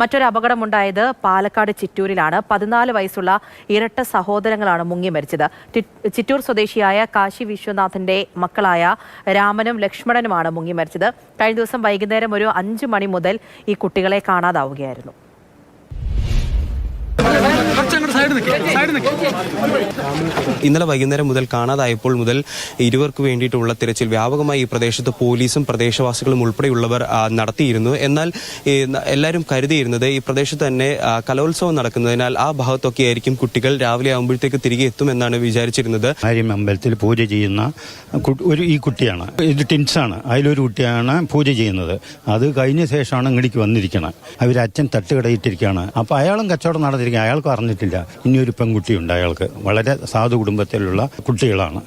മറ്റൊരു അപകടമുണ്ടായത് പാലക്കാട് ചിറ്റൂരിലാണ്. 14 വയസ്സുള്ള ഇരട്ട സഹോദരങ്ങളാണ് മുങ്ങി മരിച്ചത്. ചിറ്റൂർ സ്വദേശിയായ കാശി വിശ്വനാഥന്റെ മക്കളായ രാമനും ലക്ഷ്മണനുമാണ് മുങ്ങി മരിച്ചത്. കഴിഞ്ഞ ദിവസം വൈകുന്നേരം ഒരു 5 മണി മുതൽ ഈ കുട്ടികളെ കാണാതാവുകയായിരുന്നു. ഇന്നലെ വൈകുന്നേരം മുതൽ കാണാതായപ്പോൾ മുതൽ ഇരുവർക്ക് വേണ്ടിയിട്ടുള്ള തിരച്ചിൽ വ്യാപകമായി ഈ പ്രദേശത്ത് പോലീസും പ്രദേശവാസികളും ഉൾപ്പെടെയുള്ളവർ നടത്തിയിരുന്നു. എന്നാൽ എല്ലാവരും കരുതിയിരുന്നത് ഈ പ്രദേശത്ത് തന്നെ കലോത്സവം നടക്കുന്നതിനാൽ ആ ഭാഗത്തൊക്കെ ആയിരിക്കും കുട്ടികൾ രാവിലെ ആകുമ്പോഴത്തേക്ക് തിരികെ എത്തുമെന്നാണ് വിചാരിച്ചിരുന്നത്. അമ്പലത്തിൽ പൂജ ചെയ്യുന്ന ഈ കുട്ടിയാണ്, ഇത് ടിൻസാണ്. അതിലൊരു കുട്ടിയാണ് പൂജ ചെയ്യുന്നത്. അത് കഴിഞ്ഞ ശേഷമാണ് ഇങ്ങടിക്ക് വന്നിരിക്കുന്നത്. അവരച്ഛൻ തട്ടുകടയിട്ടിരിക്കുകയാണ്. അപ്പോൾ അയാളും കച്ചവടം നടന്നിരിക്കുക. അയാൾക്ക് അറിഞ്ഞിട്ടില്ല ഇനിയൊരു പെൺകുട്ടിയുണ്ട്. അയാൾക്ക് വളരെ സാധു കുടുംബത്തിലുള്ള കുട്ടികളാണ്.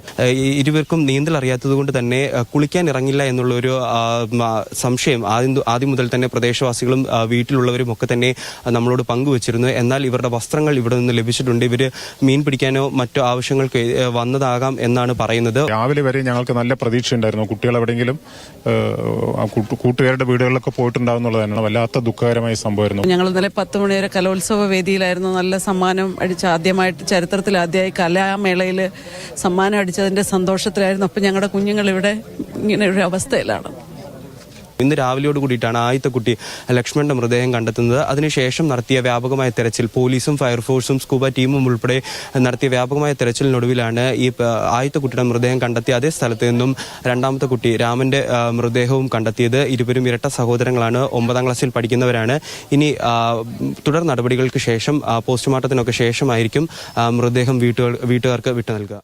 ഇരുവർക്കും നീന്തൽ അറിയാത്തത് കൊണ്ട് തന്നെ കുളിക്കാൻ ഇറങ്ങില്ല എന്നുള്ളൊരു സംശയം ആദ്യം മുതൽ തന്നെ പ്രദേശവാസികളും വീട്ടിലുള്ളവരും ഒക്കെ തന്നെ നമ്മളോട് പങ്കുവച്ചിരുന്നു. എന്നാൽ ഇവരുടെ വസ്ത്രങ്ങൾ ഇവിടെ നിന്ന് ലഭിച്ചിട്ടുണ്ട്. ഇവര് മീൻ പിടിക്കാനോ മറ്റോ ആവശ്യങ്ങൾക്ക് വന്നതാകാം എന്നാണ് പറയുന്നത്. രാവിലെ വരെ ഞങ്ങൾക്ക് നല്ല പ്രതീക്ഷ ഉണ്ടായിരുന്നു. കുട്ടികൾ എവിടെയെങ്കിലും കൂട്ടുകാരുടെ വീടുകളിലൊക്കെ പോയിട്ടുണ്ടാവുന്നുള്ളതാണ്. വല്ലാത്ത ദുഃഖകരമായ സംഭവമായിരുന്നു. ഞങ്ങൾ ഇന്നലെ 10 മണി വരെ കലോത്സവ വേദിയിലായിരുന്നു. നല്ല സമ്മാനം അടിച്ച ആദ്യമായിട്ട് ചരിത്രത്തിൽ ആദ്യമായി കലാമേളയിൽ സമ്മാനം അടിച്ചതിന്റെ സന്തോഷത്തിലായിരുന്നു. അപ്പം ഞങ്ങളുടെ കുഞ്ഞുങ്ങൾ ഇവിടെ ഇങ്ങനെ ഒരു അവസ്ഥയിലാണ്. ഇന്ന് രാവിലെയോട് കൂടിയിട്ടാണ് ആദ്യത്തെ കുട്ടി ലക്ഷ്മണന്റെ മൃതദേഹം കണ്ടെത്തുന്നത്. അതിനുശേഷം നടത്തിയ വ്യാപകമായ തെരച്ചിൽ പോലീസും ഫയർഫോഴ്സും സ്കൂബ ടീമും ഉൾപ്പെടെ നടത്തിയ വ്യാപകമായ തെരച്ചിലിനൊടുവിലാണ് ഈ ആദ്യത്തെ കുട്ടിയുടെ മൃതദേഹം കണ്ടെത്തിയ അതേ സ്ഥലത്ത് നിന്നും രണ്ടാമത്തെ കുട്ടി രാമന്റെ മൃതദേഹവും കണ്ടെത്തിയത്. ഇരുവരും ഇരട്ട സഹോദരങ്ങളാണ്, 9ാം ക്ലാസ്സിൽ പഠിക്കുന്നവരാണ്. ഇനി തുടർ നടപടികൾക്ക് ശേഷം പോസ്റ്റ്മോർട്ടത്തിനൊക്കെ ശേഷമായിരിക്കും മൃതദേഹം വീട്ടുകാർക്ക് വിട്ടു നൽകുക.